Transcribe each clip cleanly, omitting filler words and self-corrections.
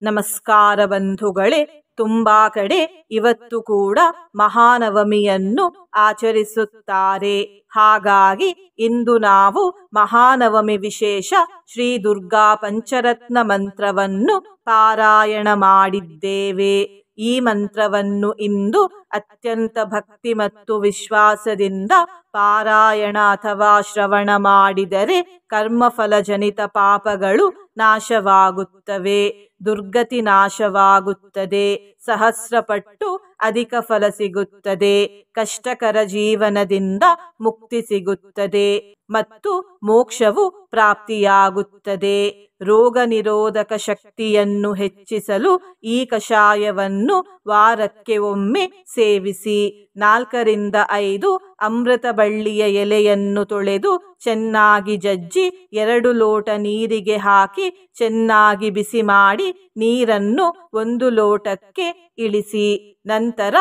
ನಮಸ್ಕಾರ ಬಂಧುಗಳೇ. ತುಂಬಾ ಕಡೆ ಇವತ್ತು ಕೂಡ ಮಹಾನವಮಿಯನ್ನು ಆಚರಿಸುತ್ತಾರೆ. ಹಾಗಾಗಿ ಇಂದು ನಾವು ಮಹಾನವಮಿ ವಿಶೇಷ ಶ್ರೀ ದುರ್ಗಾ ಪಂಚರತ್ನ ಮಂತ್ರವನ್ನು ಪಾರಾಯಣ ಮಾಡಿದ್ದೇವೆ. ಈ ಮಂತ್ರವನ್ನು ಇಂದು ಅತ್ಯಂತ ಭಕ್ತಿ ಮತ್ತು ವಿಶ್ವಾಸದಿಂದ ಪಾರಾಯಣ ಅಥವಾ ಶ್ರವಣ ಮಾಡಿದರೆ ಕರ್ಮಫಲಜನಿತ ಪಾಪಗಳು ನಾಶವಾಗುತ್ತವೆ, ದುರ್ಗತಿ ನಾಶವಾಗುತ್ತದೆ, ಸಹಸ್ರಪಟ್ಟು ಅಧಿಕ ಫಲ ಸಿಗುತ್ತದೆ, ಕಷ್ಟಕರ ಜೀವನದಿಂದ ಮುಕ್ತಿ ಸಿಗುತ್ತದೆ ಮತ್ತು ಮೋಕ್ಷವು ಪ್ರಾಪ್ತಿಯಾಗುತ್ತದೆ. ರೋಗ ನಿರೋಧಕ ಶಕ್ತಿಯನ್ನು ಹೆಚ್ಚಿಸಲು ಈ ಕಷಾಯವನ್ನು ವಾರಕ್ಕೆ ಒಮ್ಮೆ ಸೇವಿಸಿ. 4 ರಿಂದ 5 ಅಮೃತ ಬಳ್ಳಿಯ ಎಲೆಯನ್ನು ತೊಳೆದು ಚೆನ್ನಾಗಿ ಜಜ್ಜಿ 2 ಲೋಟ ನೀರಿಗೆ ಹಾಕಿ ಚೆನ್ನಾಗಿ ಬಿಸಿ ಮಾಡಿ ನೀರನ್ನು 1 ಲೋಟಕ್ಕೆ ಇಳಿಸಿ. ನಂತರ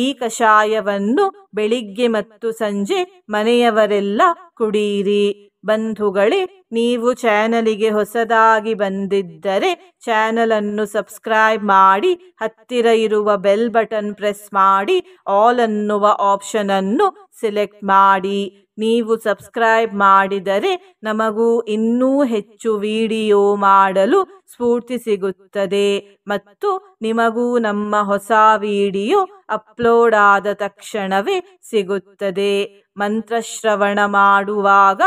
ಈ ಕಷಾಯವನ್ನು ಬೆಳಿಗ್ಗೆ ಮತ್ತು ಸಂಜೆ ಮನೆಯವರೆಲ್ಲ ಕುಡಿಯಿರಿ. ಬಂಧುಗಳೇ, ನೀವು ಚಾನಲಿಗೆ ಹೊಸದಾಗಿ ಬಂದಿದ್ದರೆ ಚಾನಲ್ ಅನ್ನು ಸಬ್ಸ್ಕ್ರೈಬ್ ಮಾಡಿ, ಹತ್ತಿರ ಇರುವ ಬೆಲ್ ಬಟನ್ ಪ್ರೆಸ್ ಮಾಡಿ, ಆಲ್ ಅನ್ನುವ ಆಪ್ಷನ್ ಅನ್ನು ಸೆಲೆಕ್ಟ್ ಮಾಡಿ. ನೀವು ಸಬ್ಸ್ಕ್ರೈಬ್ ಮಾಡಿದರೆ ನಮಗೂ ಇನ್ನೂ ಹೆಚ್ಚು ವಿಡಿಯೋ ಮಾಡಲು ಸ್ಫೂರ್ತಿ ಸಿಗುತ್ತದೆ ಮತ್ತು ನಿಮಗೂ ನಮ್ಮ ಹೊಸ ವಿಡಿಯೋ ಅಪ್ಲೋಡ್ ಆದ ತಕ್ಷಣವೇ ಸಿಗುತ್ತದೆ. ಮಂತ್ರಶ್ರವಣ ಮಾಡುವಾಗ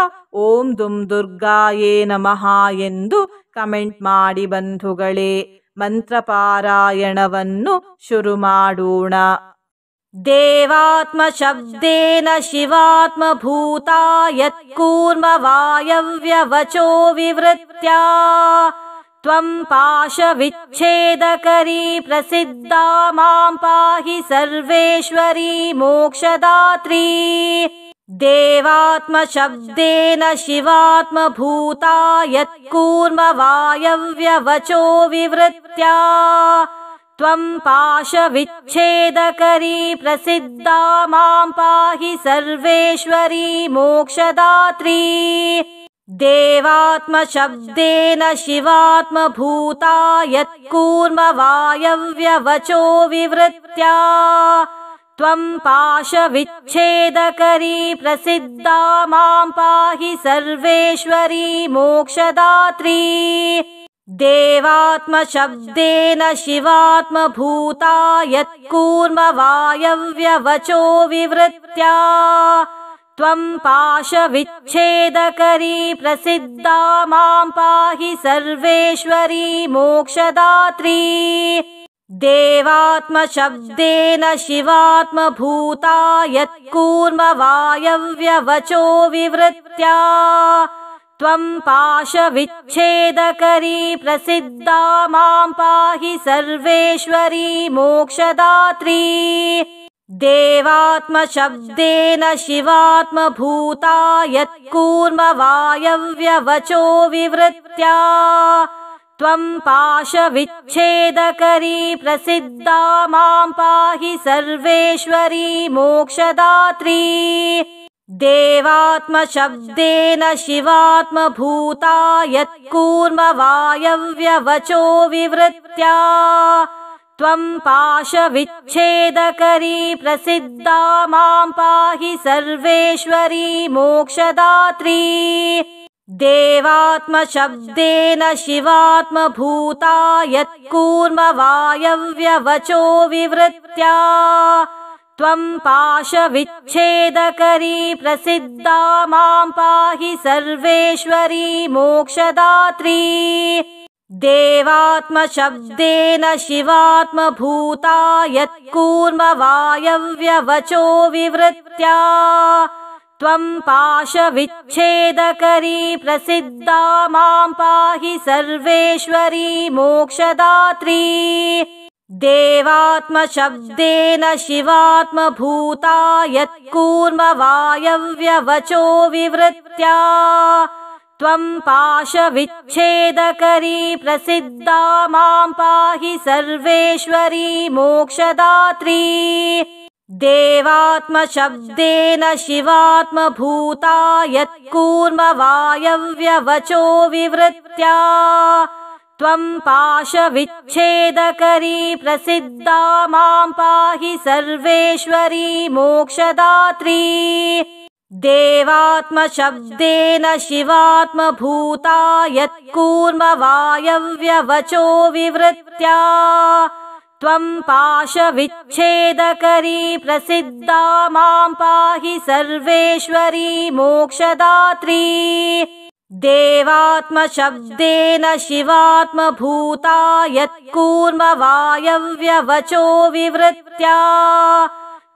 ಓಂ ದುಂ ದುರ್ಗಾಯೇ ನಮಃ ಎಂದು ಕಮೆಂಟ್ ಮಾಡಿ ಬಂಧುಗಳೇ. ಮಂತ್ರಪಾರಾಯಣವನ್ನು ಶುರು ಮಾಡೋಣ. ದೇವಾತ್ಮ ಶಬ್ದೇನ ಶಿವಾತ್ಮ ಭೂತಾ ಯತ್ಕೂರ್ಮ ವಾಯವ್ಯ ವಚೋ ವಿವೃತ್ಯ ತ್ವಂ ಪಾಶ ವಿಚ್ಛೇದಕರಿ ಪ್ರಸಿದ್ಧಾ ಮಾಂ ಪಾಹಿ ಸರ್ವೇಶ್ವರಿ ಮೋಕ್ಷದಾತ್ರಿ. ದೇವಾತ್ಮ ಶಬ್ದೇನ ಶಿವಾತ್ಮ ಭೂತಾ ಯತ್ಕೂರ್ಮ ವಾಯವ್ಯ ವಚೋ ವಿವೃತ್ಯ ತ್ವಂ ಪಾಶ ವಿಚ್ಛೇದಕರಿ ಪ್ರಸಿದ್ಧಾ ಮಾಂ ಪಾಹಿ ಸರ್ವೇಶ್ವರಿ ಮೋಕ್ಷದಾತ್ರಿ. ದೇವಾತ್ಮ ಶಬ್ದೇನ ಶಿವಾತ್ಮ ಭೂತಾ ಯತ್ಕೂರ್ಮ ವಾಯವ್ಯ ವಚೋ ವಿವೃತ್ಯ ತ್ವಂ ಪಾಶ ವಿಚ್ಛೇದಕರಿ ಪ್ರಸಿದ್ಧಾ ಮಾಂ ಪಾಹಿ ಸರ್ವೇಶ್ವರಿ ಮೋಕ್ಷದಾತ್ರಿ. ದೇವಾತ್ಮ ಶಬ್ದೇನ ಶಿವಾತ್ಮ ಭೂತಾ ಯತ್ಕೂರ್ಮ ವಾಯವ್ಯ ವಚೋ ವಿವೃತ್ಯ ತ್ವಂ ಪಾಶ ವಿಚ್ಛೇದಕರಿ ಪ್ರಸಿದ್ಧಾ ಮಾಂ ಪಾಹಿ ಸರ್ವೇಶ್ವರಿ ಮೋಕ್ಷದಾತ್ರಿ. ದೇವಾತ್ಮ ಶಬ್ದೇನ ಶಿವಾತ್ಮ ಭೂತಾ ಯತ್ಕೂರ್ಮ ವಾಯವ್ಯ ವಚೋ ವಿವೃತ್ಯ ತ್ವಂ ಪಾಶ ವಿಚ್ಛೇದಕರಿ ಪ್ರಸಿದ್ಧಾ ಮಾಂ ಪಾಹಿ ಸರ್ವೇಶ್ವರಿ ಮೋಕ್ಷದಾತ್ರಿ. ದೇವಾತ್ಮ ಶಬ್ದೇನ ಶಿವಾತ್ಮ ಭೂತಾ ಯತ್ಕೂರ್ಮ ವಾಯವ್ಯ ವಚೋ ವಿವೃತ್ಯ ತ್ವಂ ಪಾಶ ವಿಚ್ಛೇದಕರಿ ಪ್ರಸಿದ್ಧಾ ಮಾಂ ಪಾಹಿ ಸರ್ವೇಶ್ವರಿ ಮೋಕ್ಷದಾತ್ರಿ. ದೇವಾತ್ಮ ಶಬ್ದೇನ ಶಿವಾತ್ಮ ಭೂತಾ ಯತ್ಕೂರ್ಮ ವಾಯವ್ಯ ವಚೋ ವಿವೃತ್ಯ ತ್ವಂ ಪಾಶ ವಿಚ್ಛೇದಕರಿ ಪ್ರಸಿದ್ಧಾ ಮಾಂ ಪಾಹಿ ಸರ್ವೇಶ್ವರಿ ಮೋಕ್ಷದಾತ್ರಿ. ದೇವಾತ್ಮ ಶಬ್ದೇನ ಶಿವಾತ್ಮ ಭೂತಾ ಯತ್ಕೂರ್ಮ ವಾಯವ್ಯ ವಚೋ ವಿವೃತ್ಯ ತ್ವಂ ಪಾಶ ವಿಚ್ಛೇದಕರಿ ಪ್ರಸಿದ್ಧಾ ಮಾಂ ಪಾಹಿ ಸರ್ವೇಶ್ವರಿ ಮೋಕ್ಷದಾತ್ರಿ. ದೇವಾತ್ಮ ಶಬ್ದೇನ ಶಿವಾತ್ಮ ಭೂತಾ ಯತ್ಕೂರ್ಮ ವಾಯವ್ಯ ವಚೋ ವಿವೃತ್ಯ ತ್ವಂ ಪಾಶ ವಿಚ್ಛೇದಕರಿ ಪ್ರಸಿದ್ಧಾ ಮಾಂ ಪಾಹಿ ಸರ್ವೇಶ್ವರಿ ಮೋಕ್ಷದಾತ್ರಿ. ದೇವಾತ್ಮ ಶಬ್ದೇನ ಶಿವಾತ್ಮ ಭೂತಾ ಯತ್ಕೂರ್ಮ ವಾಯವ್ಯ ವಚೋ ವಿವೃತ್ಯ ತ್ವಂ ಪಾಶ ವಿಚ್ಛೇದಕರಿ ಪ್ರಸಿದ್ಧಾ ಮಾಂ ಪಾಹಿ ಸರ್ವೇಶ್ವರಿ ಮೋಕ್ಷದಾತ್ರಿ. ದೇವಾತ್ಮ ಶಬ್ದೇನ ಶಿವಾತ್ಮ ಭೂತಾ ಯತ್ಕೂರ್ಮ ವಾಯವ್ಯ ವಚೋ ವಿವೃತ್ಯ त्वं पाशविच्छेदकरी प्रसिद्धा मां पाहि सर्वेश्वरी मोक्षदात्री। देवात्मशब्देन शिवात्मभूता यत्कूर्मवायव्यवचो विवृत्या त्वं पाशविच्छेदकरी प्रसिद्धा मां पाहि सर्वेश्वरी मोक्षदात्री। देवात्मशब्देन शिवात्मभूता यत्कूर्मवायव्यवचो विवृत्या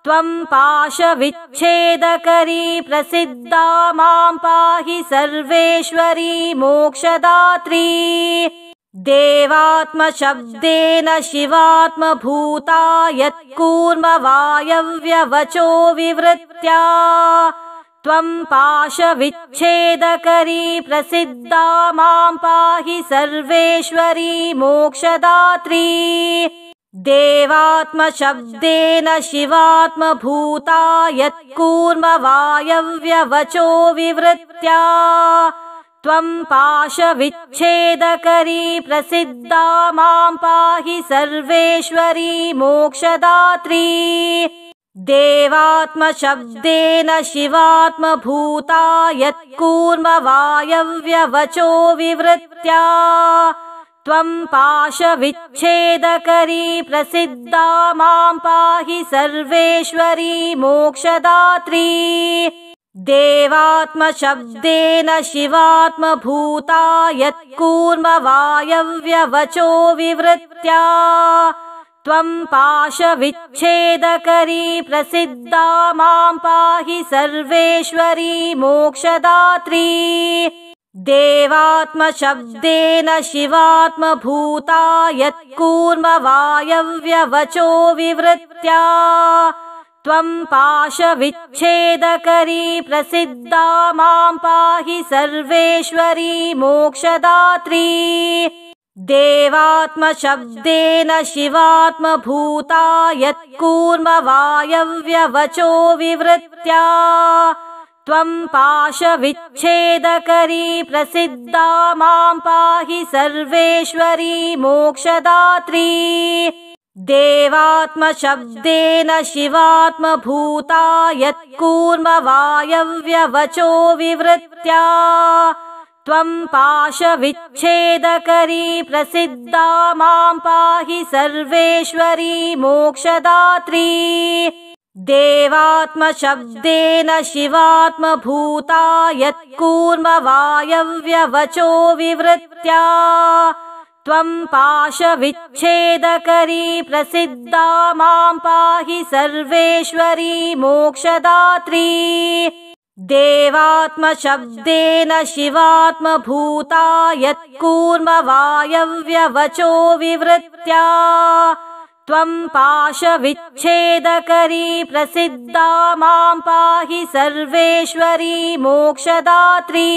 त्वं पाशविच्छेदकरी प्रसिद्धा मां पाहि सर्वेश्वरी मोक्षदात्री। देवात्मशब्देन शिवात्मभूता यत्कूर्मवायव्यवचो विवृत्या त्वं पाशविच्छेदकरी प्रसिद्धा मां पाहि सर्वेश्वरी मोक्षदात्री। देवात्मशब्देन शिवात्मभूता यत्कूर्मवायव्यवचो विवृत्या त्वं पाशविच्छेदकरी प्रसिद्धा मां पाहि सर्वेश्वरी मोक्षदात्री। देवात्मशब्देन शिवात्मभूता यत्कूर्मवायव्यवचो विवृत्या त्वं पाशविच्छेदकरी प्रसिद्धा मां पाहि सर्वेश्वरी मोक्षदात्री। देवात्मशब्देन शिवात्मभूता यत्कूर्मवायव्यवचो विवृत्या त्वं पाशविच्छेदकरी प्रसिद्धा मां पाहि सर्वेश्वरी मोक्षदात्री। देवात्मशब्देन शिवात्मभूता यत्कूर्मवायव्यवचो विवृत्या त्वं पाशविच्छेदकरी प्रसिद्धा मां पाहि सर्वेश्वरी मोक्षदात्री। देवात्मशब्देन शिवात्मभूता यत्कूर्मवायव्यवचो विवृत्या त्वं पाशविच्छेदकरी प्रसिद्धा मां पाहि सर्वेश्वरी मोक्षदात्री। देवात्मशब्देन शिवात्मभूता यत्कूर्मवायव्यवचो विवृत्या त्वं पाशविच्छेदकरी प्रसिद्धा मां पाहि सर्वेश्वरी मोक्षदात्री। देवात्मशब्देन शिवात्मभूता यत्कूर्मवायव्यवचो विवृत्या त्वं पाशविच्छेदकरी प्रसिद्धा मां पाहि सर्वेश्वरी मोक्षदात्री। देवात्मशब्देन शिवात्मभूता यत्कूर्मवायव्यवचो विवृत्या त्वं पाशविच्छेदकरी प्रसिद्धा मां पाहि सर्वेश्वरी मोक्षदात्री।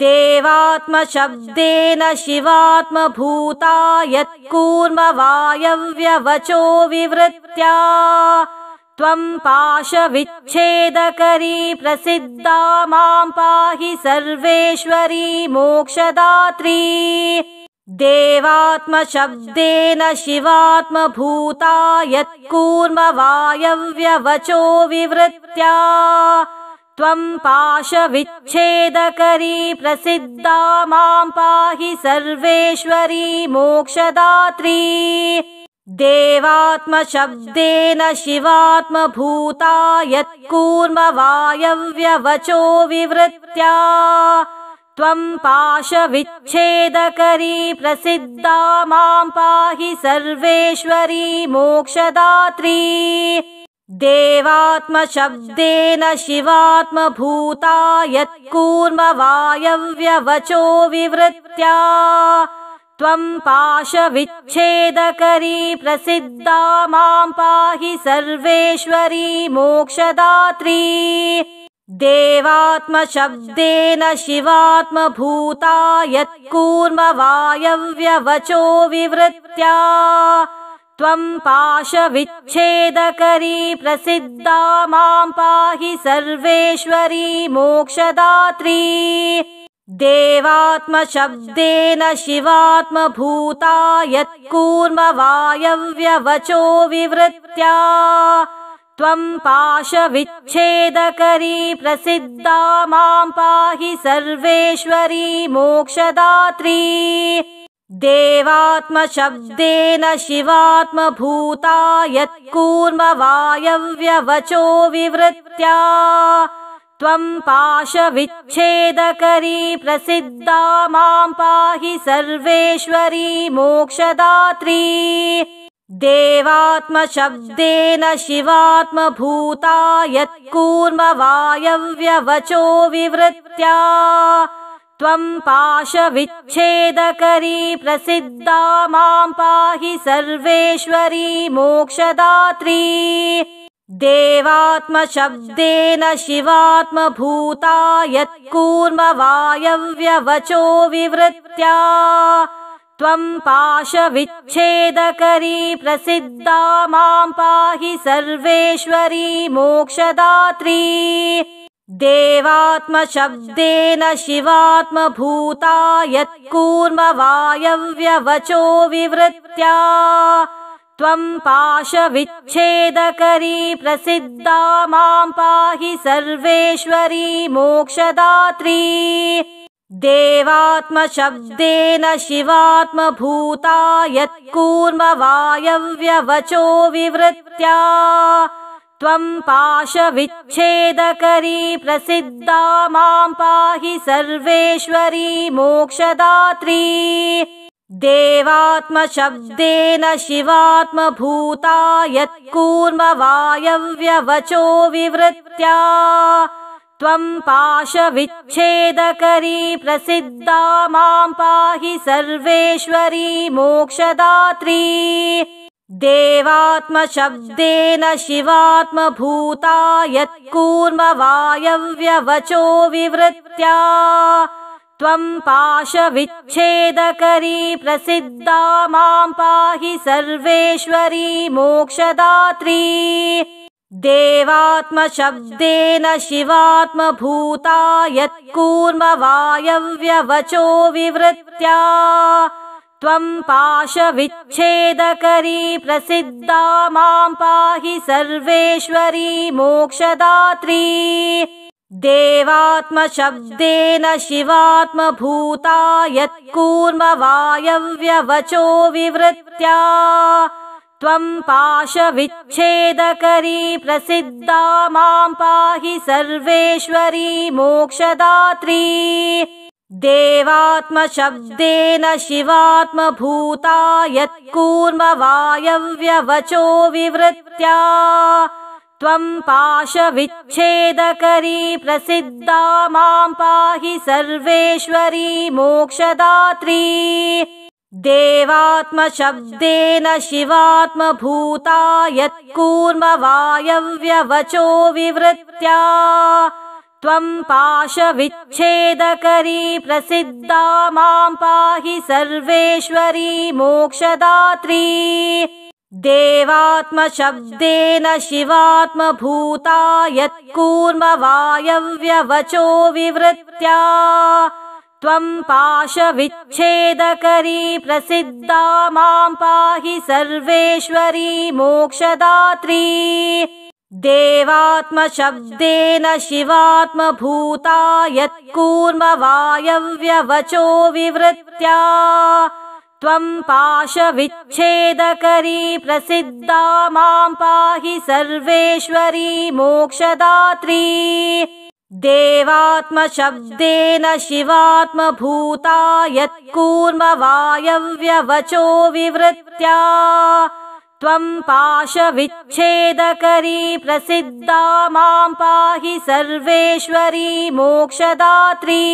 देवात्मशब्देन शिवात्मभूता यत्कूर्मवायव्यवचो विवृत्या त्वं पाशविच्छेदकरी प्रसिद्धा मां पाहि सर्वेश्वरी मोक्षदात्री। देवात्मशब्देन शिवात्मभूता यत्कूर्मवायव्यवचो विवृत्या त्वं पाशविच्छेदकरी प्रसिद्धा मां पाहि सर्वेश्वरी मोक्षदात्री। देवात्मशब्देन शिवात्मभूता यत्कूर्मवायव्यवचो विवृत्या त्वं पाशविच्छेदकरी प्रसिद्धा मां पाहि सर्वेश्वरी मोक्षदात्री। देवात्मशब्देन शिवात्मभूता यत्कूर्मवायव्यवचो विवृत्या त्वं पाशविच्छेदकरी प्रसिद्धा मां पाहि सर्वेश्वरी मोक्षदात्री। देवात्मशब्देन शिवात्मभूता यत्कूर्मवायव्यवचो विवृत्या त्वं पाशविच्छेदकरी प्रसिद्धा मां पाहि सर्वेश्वरी मोक्षदात्री। देवात्मशब्देन शिवात्मभूता यत्कूर्मवायव्यवचो विवृत्या त्वं पाशविच्छेदकरी प्रसिद्धा मां पाहि सर्वेश्वरी मोक्षदात्री। देवात्मशब्देन शिवात्मभूता यत्कूर्मवायव्यवचो विवृत्या त्वं पाशविच्छेदकरी प्रसिद्धा मां पाहि सर्वेश्वरी मोक्षदात्री। देवात्मशब्देन शिवात्मभूता यत्कूर्मवायव्यवचो विवृत्या त्वं पाशविच्छेदकरी प्रसिद्धा मां पाहि सर्वेश्वरी मोक्षदात्री। देवात्मशब्देन शिवात्मभूता यत्कूर्मवायव्यवचो विवृत्या त्वं पाशविच्छेदकरी प्रसिद्धा मां पाहि सर्वेश्वरी मोक्षदात्री। देवात्मशब्देन शिवात्मभूता यत्कूर्मवायव्यवचो विवृत्या त्वं पाशविच्छेदकरी प्रसिद्धा मां पाहि सर्वेश्वरी मोक्षदात्री। देवात्मशब्देन शिवात्मभूता यत्कूर्मवायव्यवचो विवृत्या त्वं पाशविच्छेदकरी प्रसिद्धा मां पाहि सर्वेश्वरी मोक्षदात्री। देवात्मशब्देन शिवात्मभूता यत्कूर्मवायव्यवचो विवृत्या त्वं पाशविच्छेदकरी प्रसिद्धा मां पाहि सर्वेश्वरी मोक्षदात्री। देवात्मशब्देन शिवात्मभूता यत्कूर्मवायव्यवचो विवृत्या त्वं पाशविच्छेदकरी प्रसिद्धा मां पाहि सर्वेश्वरी मोक्षदात्री। देवात्मशब्देन शिवात्मभूता यत्कूर्मवायव्यवचो विवृत्या त्वं पाशविच्छेदकरी प्रसिद्धा मां पाहि सर्वेश्वरी मोक्षदात्री। देवात्मशब्देन शिवात्मभूता यत्कूर्मवायव्यवचो विवृत्या त्वं पाशविच्छेदकरी प्रसिद्धा मां पाहि सर्वेश्वरी मोक्षदात्री। देवात्मशब्देन शिवात्मभूता यत्कूर्मवायव्यवचो विवृत्या त्वं पाशविच्छेदकरी प्रसिद्धा मां पाहि सर्वेश्वरी मोक्षदात्री। देवात्मशब्देन शिवात्मभूता यत्कूर्मवायव्यवचो विवृत्या त्वं पाशविच्छेदकरी प्रसिद्धा मां पाहि सर्वेश्वरी मोक्षदात्री। देवात्मशब्देन शिवात्मभूता यत्कूर्मवायव्यवचो विवृत्या त्वं पाशविच्छेदकरी प्रसिद्धा मां पाहि सर्वेश्वरी मोक्षदात्री। देवात्मशब्देन शिवात्मभूता यत्कूर्मवायव्यवचो विवृत्या त्वं पाशविच्छेदकरी प्रसिद्धा मां पाहि सर्वेश्वरी मोक्षदात्री। देवात्मशब्देन शिवात्मभूता यत्कूर्मवायव्यवचो विवृत्या त्वं पाशविच्छेदकरी प्रसिद्धा मां पाहि सर्वेश्वरी मोक्षदात्री।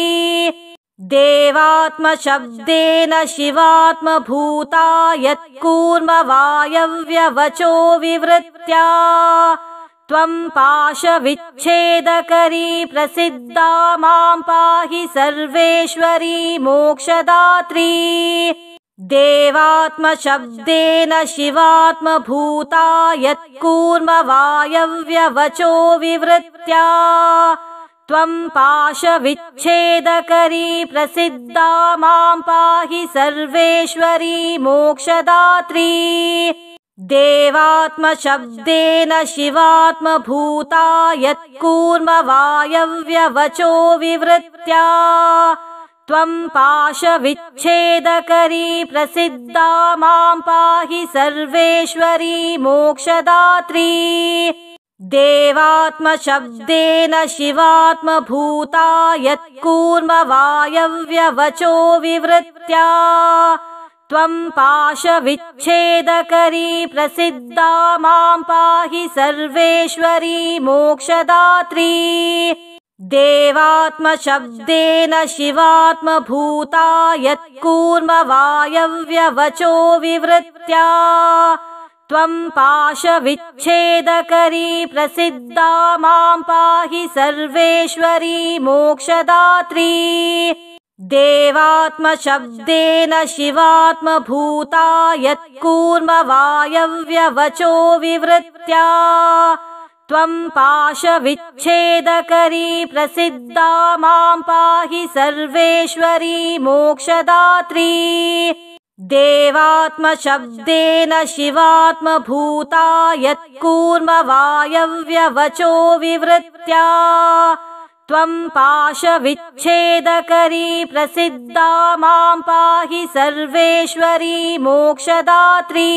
देवात्मशब्देन शिवात्मभूता यत्कूर्मवायव्यवचो विवृत्या त्वं पाशविच्छेदकरी प्रसिद्धा मां पाहि सर्वेश्वरी मोक्षदात्री। देवात्मशब्देन शिवात्मभूता यत्कूर्मवायव्यवचो विवृत्या त्वं पाशविच्छेदकरी प्रसिद्धा मां पाहि सर्वेश्वरी मोक्षदात्री। देवात्मशब्देन शिवात्मभूता यत्कूर्मवायव्यवचो विवृत्या त्वं पाशविच्छेदकरी प्रसिद्धा मां पाहि सर्वेश्वरी मोक्षदात्री। देवात्मशब्देन शिवात्मभूता यत्कूर्मवायव्यवचो विवृत्या त्वं पाशविच्छेदकरी प्रसिद्धा मां पाहि सर्वेश्वरी मोक्षदात्री। देवात्मशब्देन शिवात्मभूता यत्कूर्मवायव्यवचो विवृत्या त्वं पाशविच्छेदकरी प्रसिद्धा मां पाहि सर्वेश्वरी मोक्षदात्री। देवात्मशब्देन शिवात्मभूता यत्कूर्मवायव्यवचो विवृत्या त्वं पाशविच्छेदकरी प्रसिद्धा मां पाहि सर्वेश्वरी मोक्षदात्री। देवात्मशब्देन शिवात्मभूता यत्कूर्मवायव्यवचो विवृत्या त्वं पाशविच्छेदकरी प्रसिद्धा मां पाहि सर्वेश्वरी मोक्षदात्री।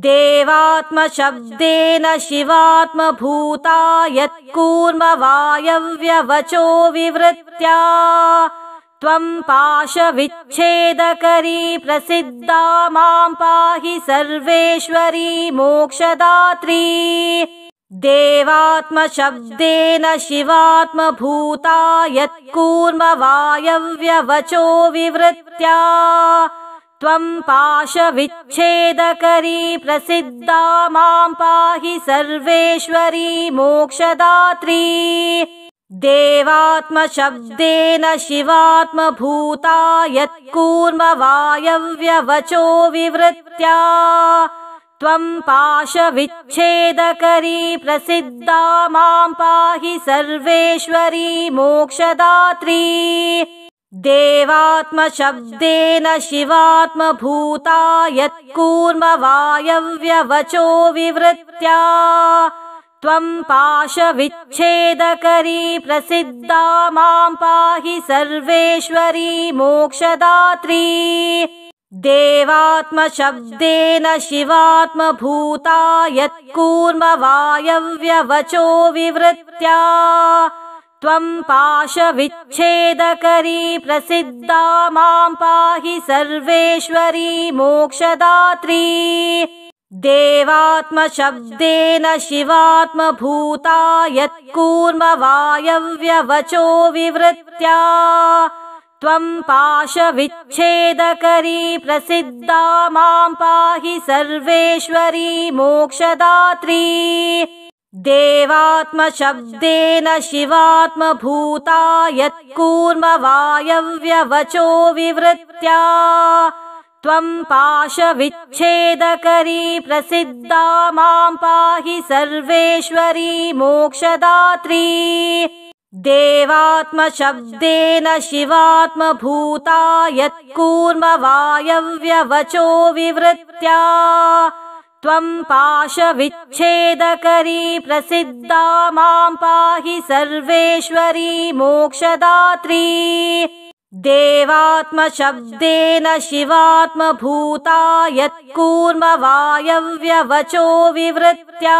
देवात्मशब्देन शिवात्मभूता यत्कूर्मवायव्यवचो विवृत्या त्वं पाशविच्छेदकरी प्रसिद्धा मां पाहि सर्वेश्वरी मोक्षदात्री। देवात्मशब्देन शिवात्मभूता यत्कूर्मवायव्यवचो विवृत्या त्वं पाशविच्छेदकरी प्रसिद्धा मां पाहि सर्वेश्वरी मोक्षदात्री। देवात्मशब्देन शिवात्मभूता यत्कूर्मवायव्यवचो विवृत्या त्वं पाशविच्छेदकरी प्रसिद्धा मां पाहि सर्वेश्वरी मोक्षदात्री। देवात्मशब्देन शिवात्मभूता यत्कूर्मवायव्यवचो विवृत्या त्वं पाशविच्छेदकरी प्रसिद्धा मां पाहि सर्वेश्वरी मोक्षदात्री। देवात्मशब्देन शिवात्मभूता यत्कूर्मवायव्यवचो विवृत्या त्वं पाशविच्छेदकरी प्रसिद्धा मां पाहि सर्वेश्वरी मोक्षदात्री। देवात्मशब्देन शिवात्मभूता यत्कूर्मवायव्यवचो विवृत्या त्वं पाशविच्छेदकरी प्रसिद्धा मां पाहि सर्वेश्वरी मोक्षदात्री। देवात्मशब्देन शिवात्मभूता यत्कूर्मवायव्यवचो विवृत्या त्वं पाशविच्छेदकरी प्रसिद्धा मां पाहि सर्वेश्वरी मोक्षदात्री। देवात्मशब्देन शिवात्मभूता यत्कूर्मवायव्यवचो विवृत्या त्वं पाशविच्छेदकरी प्रसिद्धा मां पाहि सर्वेश्वरी मोक्षदात्री। देवात्मशब्देन शिवात्मभूता यत्कूर्मवायव्यवचो विवृत्या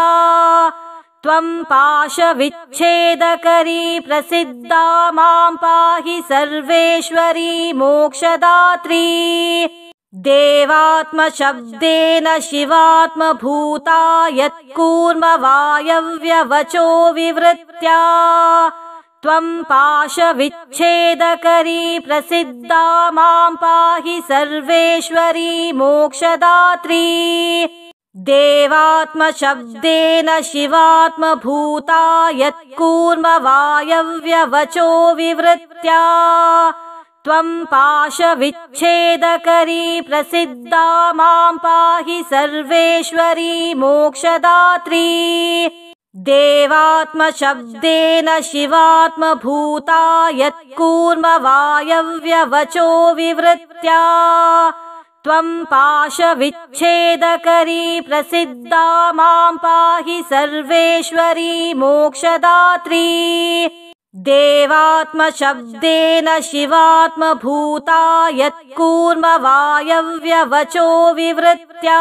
त्वं पाशविच्छेदकरी प्रसिद्धा मां पाहि सर्वेश्वरी मोक्षदात्री। देवात्मशब्देन शिवात्मभूता यत्कूर्मवायव्यवचो विवृत्या त्वं पाशविच्छेदकरी प्रसिद्धा मां पाहि सर्वेश्वरी मोक्षदात्री। देवात्मशब्देन शिवात्मभूता यत्कूर्मवायव्यवचो विवृत्या त्वं पाशविच्छेदकरी प्रसिद्धा मां पाहि सर्वेश्वरी मोक्षदात्री। देवात्मशब्देन शिवात्मभूता यत्कूर्मवायव्यवचो विवृत्या त्वं पाशविच्छेदकरी प्रसिद्धा मां पाहि सर्वेश्वरी मोक्षदात्री। देवात्मशब्देन शिवात्मभूता यत्कूर्मवायव्यवचो विवृत्या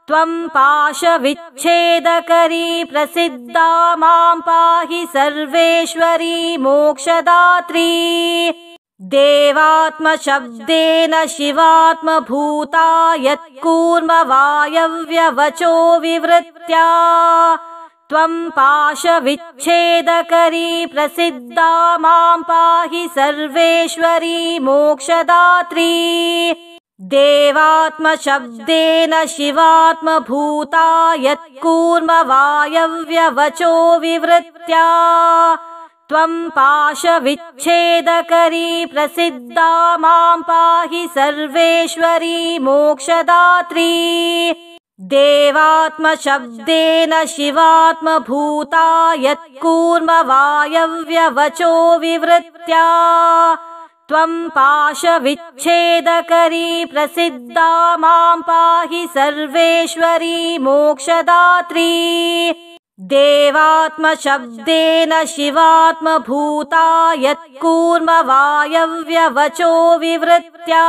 त्वं पाशविच्छेदकरी प्रसिद्धा मां पाहि सर्वेश्वरी मोक्षदात्री। देवात्मशब्देन शिवात्मभूता यत्कूर्मवायव्यवचो विवृत्या त्वं पाशविच्छेदकरी प्रसिद्धा मां पाहि सर्वेश्वरी मोक्षदात्री। देवात्मशब्देन शिवात्मभूता यत्कूर्मवायव्यवचो विवृत्या त्वं पाशविच्छेदकरी प्रसिद्धा मां पाहि सर्वेश्वरी मोक्षदात्री। देवात्मशब्देन शिवात्मभूता यत्कूर्मवायव्यवचो विवृत्या त्वं पाशविच्छेदकरी प्रसिद्धा मां पाहि सर्वेश्वरी मोक्षदात्री। देवात्मशब्देन शिवात्मभूता यत्कूर्मवायव्यवचो विवृत्या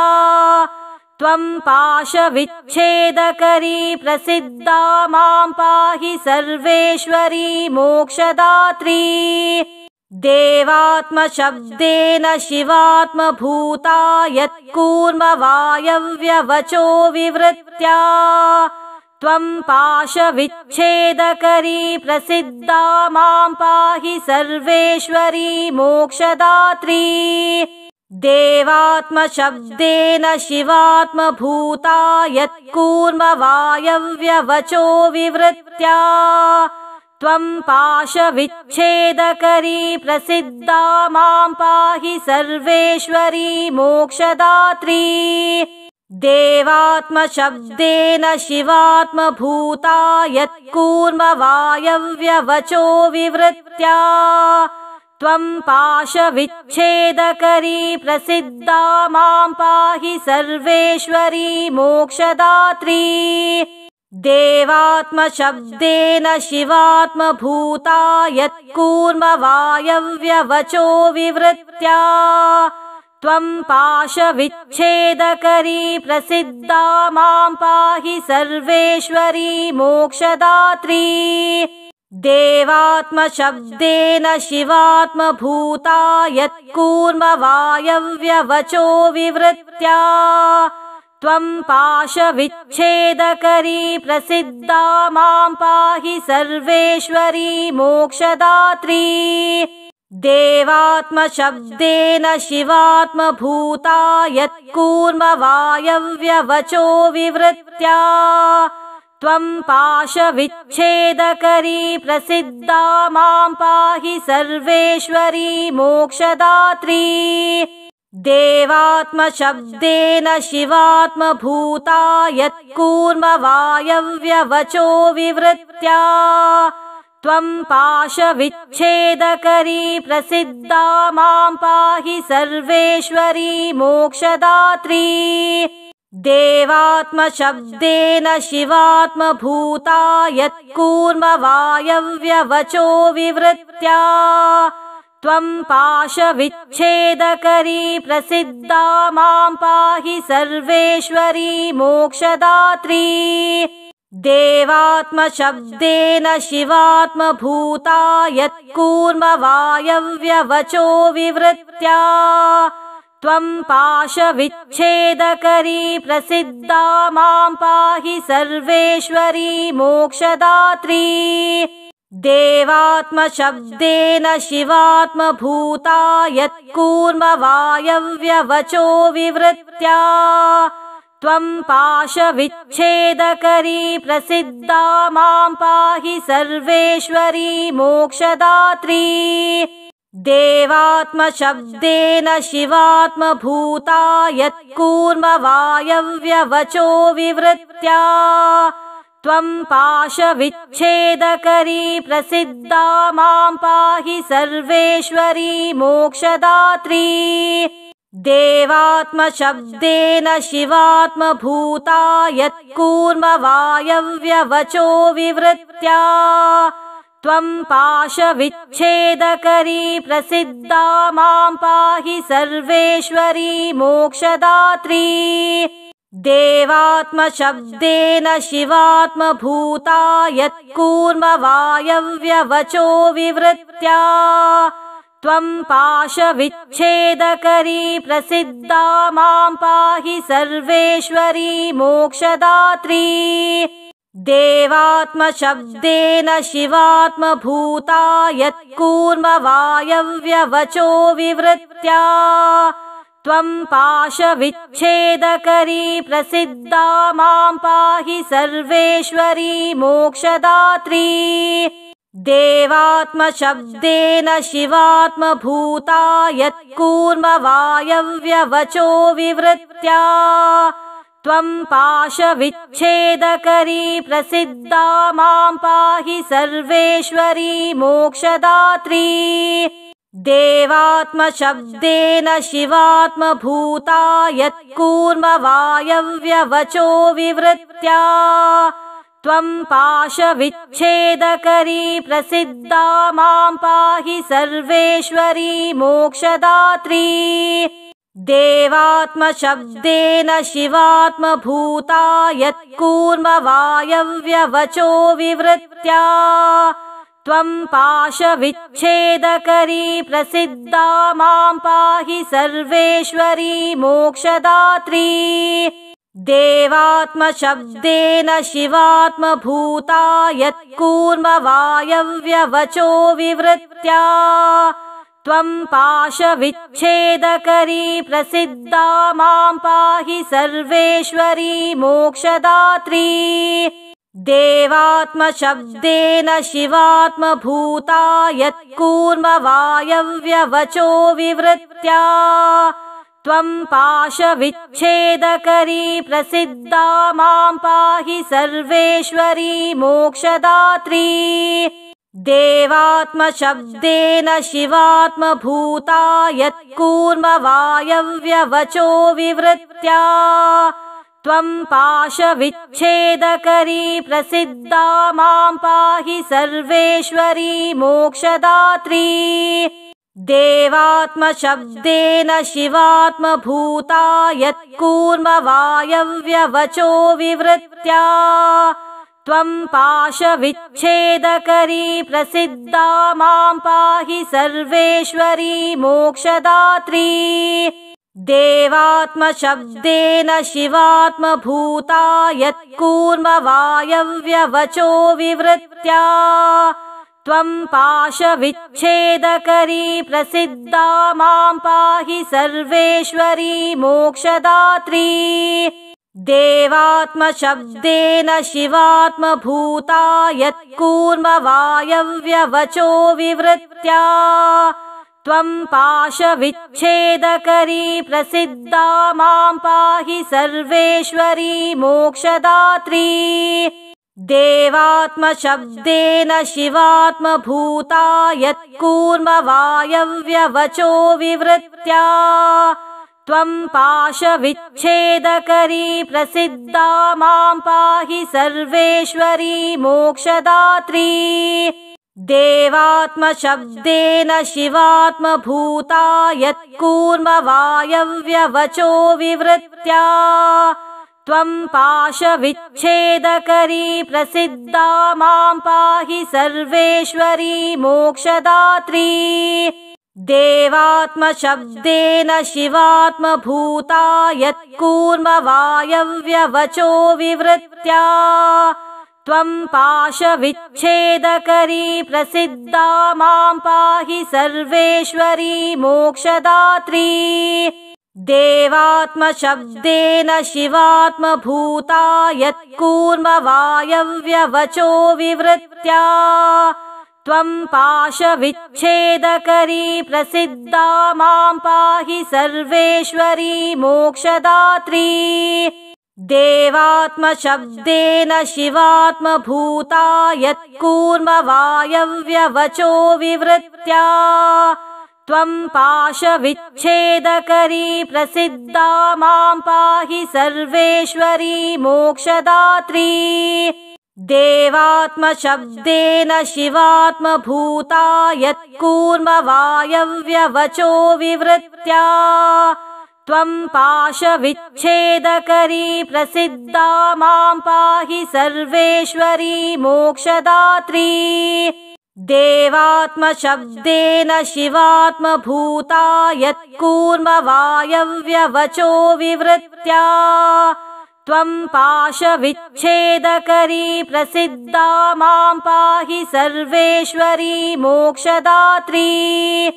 त्वं पाशविच्छेदकरी प्रसिद्धा मां पाहि सर्वेश्वरी मोक्षदात्री। देवात्मशब्देन शिवात्मभूता यत्कूर्मवायव्यवचो विवृत्या त्वं पाशविच्छेदकरी प्रसिद्धा मां पाहि सर्वेश्वरी मोक्षदात्री। देवात्मशब्देन शिवात्मभूता यत्कूर्मवायव्यवचो विवृत्या त्वं पाशविच्छेदकरी प्रसिद्धा मां पाहि सर्वेश्वरी मोक्षदात्री। देवात्मशब्देन शिवात्मभूता यत्कूर्मवायव्यवचो विवृत्या त्वं पाशविच्छेदकरी प्रसिद्धा मां पाहि सर्वेश्वरी मोक्षदात्री। देवात्मशब्देन शिवात्मभूता यत्कूर्मवायव्यवचो विवृत्या त्वं पाशविच्छेदकरी प्रसिद्धा मां पाहि सर्वेश्वरी मोक्षदात्री। देवात्मशब्देन शिवात्मभूता यत्कूर्मवायव्यवचो विवृत्या त्वं पाशविच्छेदकरी प्रसिद्धा मां पाहि सर्वेश्वरी मोक्षदात्री। देवात्मशब्देन शिवात्मभूता यत्कूर्मवायव्यवचो विवृत्या त्वं पाशविच्छेदकरी प्रसिद्धा मां पाहि सर्वेश्वरी मोक्षदात्री। देवात्मशब्देन शिवात्मभूता यत्कूर्मवायव्यवचो विवृत्या त्वं पाशविच्छेदकरी प्रसिद्धा मां पाहि सर्वेश्वरी मोक्षदात्री। देवात्मशब्देन शिवात्मभूता यत्कूर्मवायव्यवचो विवृत्या त्वं पाशविच्छेदकरी प्रसिद्धा मां पाहि सर्वेश्वरी मोक्षदात्री। देवात्मशब्देन शिवात्मभूता यत्कूर्मवायव्यवचो विवृत्या त्वं पाशविच्छेदकरी प्रसिद्धा मां पाहि सर्वेश्वरी मोक्षदात्री। देवात्मशब्देन शिवात्मभूता यत्कूर्मवायव्यवचो विवृत्या त्वं पाशविच्छेदकरी प्रसिद्धा मां पाहि सर्वेश्वरी मोक्षदात्री। देवात्मशब्देन शिवात्मभूता यत्कूर्मवायव्यवचो विवृत्या त्वं पाशविच्छेदकरी प्रसिद्धा मां पाहि सर्वेश्वरी मोक्षदात्री। देवात्मशब्देन शिवात्मभूता यत्कूर्मवायव्यवचो विवृत्या त्वं पाशविच्छेदकरी प्रसिद्धा मां पाहि सर्वेश्वरी मोक्षदात्री। देवात्मशब्देन शिवात्मभूता यत्कूर्मवायव्यवचो विवृत्या त्वं पाशविच्छेदकरी प्रसिद्धा मां पाहि सर्वेश्वरी मोक्षदात्री। देवात्मशब्देन शिवात्मभूता यत्कूर्मवायव्यवचो विवृत्या त्वं पाशविच्छेदकरी प्रसिद्धा मां पाहि सर्वेश्वरी मोक्षदात्री। देवात्मशब्देन शिवात्मभूता यत्कूर्मवायव्यवचो विवृत्या त्वं पाशविच्छेदकरी प्रसिद्धा मां पाहि सर्वेश्वरी मोक्षदात्री। देवात्मशब्देन शिवात्मभूता यत्कूर्मवायव्यवचो विवृत्या त्वं पाशविच्छेदकरी प्रसिद्धा मां पाहि सर्वेश्वरी मोक्षदात्री। देवात्मशब्देन शिवात्मभूता यत्कूर्मवायव्यवचो विवृत्या त्वं पाशविच्छेदकरी प्रसिद्धा मां पाहि सर्वेश्वरी मोक्षदात्री। देवात्मशब्देन शिवात्मभूता यत्कूर्मवायव्यवचो विवृत्या त्वं पाशविच्छेदकरी प्रसिद्धा मां पाहि सर्वेश्वरी मोक्षदात्री। देवात्मशब्देन शिवात्मभूता यत्कूर्मवायव्यवचो विवृत्या त्वं पाशविच्छेदकरी प्रसिद्धा मां पाहि सर्वेश्वरी मोक्षदात्री। देवात्मशब्देन शिवात्मभूता यत्कूर्मवायव्यवचो विवृत्या त्वं पाशविच्छेदकरी प्रसिद्धा मां पाहि सर्वेश्वरी मोक्षदात्री। देवात्मशब्देन शिवात्मभूता यत्कूर्मवायव्यवचो विवृत्या त्वं पाशविच्छेदकरी प्रसिद्धा मां पाहि सर्वेश्वरी मोक्षदात्री। देवात्मशब्देन शिवात्मभूता यत्कूर्मवायव्यवचो विवृत्या त्वं पाशविच्छेदकरी प्रसिद्धा मां पाहि सर्वेश्वरी मोक्षदात्री। देवात्मशब्देन शिवात्मभूता यत्कूर्मवायव्यवचो विवृत्या त्वं पाशविच्छेदकरी प्रसिद्धा मां पाहि सर्वेश्वरी मोक्षदात्री। देवात्मशब्देन शिवात्मभूता यत्कूर्मवायव्यवचो विवृत्या त्वं पाशविच्छेदकरी प्रसिद्धा मां पाहि सर्वेश्वरी मोक्षदात्री। देवात्मशब्देन शिवात्मभूता यत्कूर्मवायव्यवचो विवृत्या त्वं पाशविच्छेदकरी प्रसिद्धा मां पाहि सर्वेश्वरी मोक्षदात्री। देवात्मशब्देन शिवात्मभूता यत्कूर्मवायव्यवचो विवृत्या त्वं पाशविच्छेदकरी प्रसिद्धा मां पाहि सर्वेश्वरी मोक्षदात्री। देवात्मशब्देन शिवात्मभूता यत्कूर्मवायव्यवचो विवृत्या त्वं पाशविच्छेदकरी प्रसिद्धा मां पाहि सर्वेश्वरी मोक्षदात्री। देवात्मशब्देन शिवात्मभूता यत्कूर्मवायव्यवचो विवृत्या त्वं पाशविच्छेदकरी प्रसिद्धा मां पाहि सर्वेश्वरी मोक्षदात्री। देवात्मशब्देन शिवात्मभूता यत्कूर्मवायव्यवचो विवृत्या त्वं पाशविच्छेदकरी प्रसिद्धा मां पाहि सर्वेश्वरी मोक्षदात्री। देवात्मशब्देन शिवात्मभूता यत्कूर्मवायव्यवचो विवृत्या त्वं पाशविच्छेदकरी प्रसिद्धा मां पाहि सर्वेश्वरी मोक्षदात्री।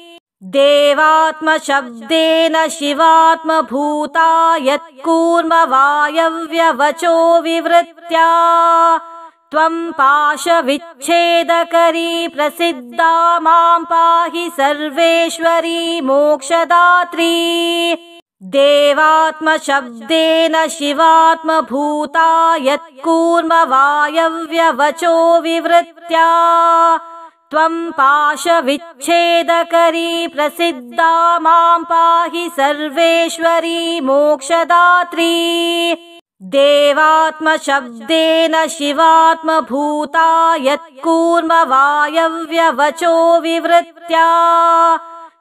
देवात्मशब्देन शिवात्मभूता यत्कूर्मवायव्यवचो विवृत्या त्वं पाशविच्छेदकरी प्रसिद्धा मां पाहि सर्वेश्वरी मोक्षदात्री। देवात्मशब्देन शिवात्मभूता यत्कूर्मवायव्यवचो विवृत्या त्वं पाशविच्छेदकरी प्रसिद्धा मां पाहि सर्वेश्वरी मोक्षदात्री। देवात्मशब्देन शिवात्मभूता यत्कूर्मवायव्यवचो विवृत्या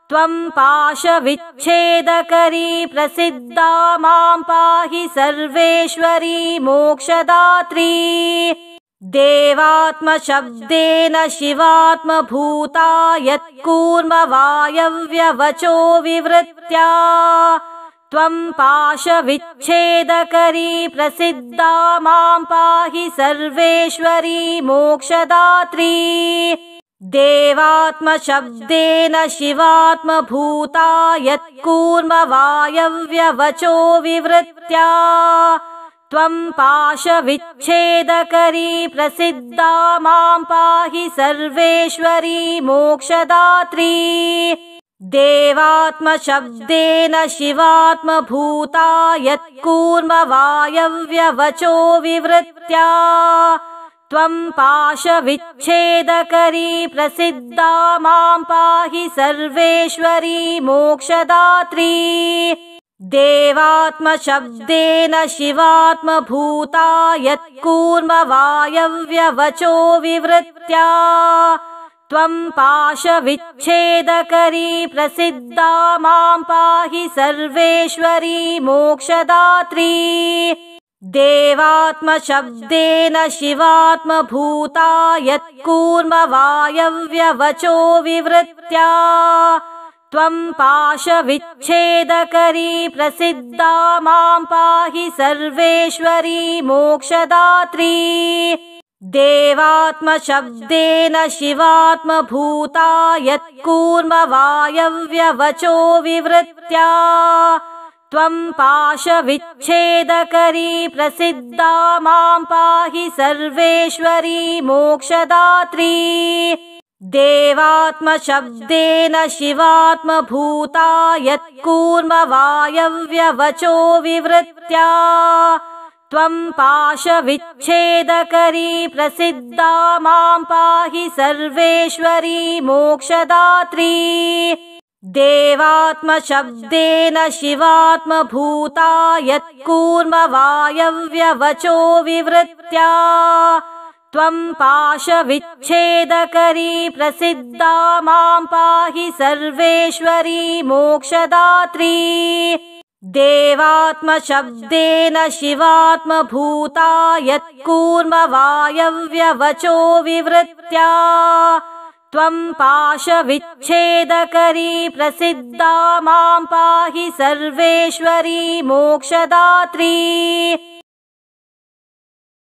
त्वं पाशविच्छेदकरी प्रसिद्धा मां पाहि सर्वेश्वरी मोक्षदात्री। देवात्मशब्देन शिवात्मभूता यत्कूर्मवायव्यवचो विवृत्या त्वं पाशविच्छेदकरी प्रसिद्धा मां पाहि सर्वेश्वरी मोक्षदात्री। देवात्मशब्देन शिवात्मभूता यत्कूर्मवायव्यवचो विवृत्या त्वं पाशविच्छेदकरी प्रसिद्धा मां पाहि सर्वेश्वरी मोक्षदात्री। देवात्मशब्देन शिवात्मभूता यत्कूर्मवायव्यवचो विवृत्या त्वं पाशविच्छेदकरी प्रसिद्धा मां पाहि सर्वेश्वरी मोक्षदात्री। देवात्मशब्देन शिवात्मभूता यत्कूर्मवायव्यवचो विवृत्या त्वं पाशविच्छेदकरी प्रसिद्धा मां पाहि सर्वेश्वरी मोक्षदात्री। देवात्मशब्देन शिवात्मभूता यत्कूर्मवायव्यवचो विवृत्या त्वं पाशविच्छेदकरी प्रसिद्धा मां पाहि सर्वेश्वरी मोक्षदात्री। देवात्मशब्देन शिवात्मभूता यत्कूर्मवायव्यवचो विवृत्या त्वं पाशविच्छेदकरी प्रसिद्धा मां पाहि सर्वेश्वरी मोक्षदात्री। देवात्मशब्देन शिवात्मभूता यत्कूर्मवायव्यवचो विवृत्या त्वं पाशविच्छेदकरी प्रसिद्धा मां पाहि सर्वेश्वरी मोक्षदात्री। देवात्मशब्देन शिवात्मभूता यत्कूर्मवायव्यवचो विवृत्या त्वं पाशविच्छेदकरी प्रसिद्धा मां पाहि सर्वेश्वरी मोक्षदात्री। देवात्मशब्देन शिवात्मभूता यत्कूर्मवायव्यवचो विवृत्या त्वं पाशविच्छेदकरी प्रसिद्धा मां पाहि सर्वेश्वरी मोक्षदात्री।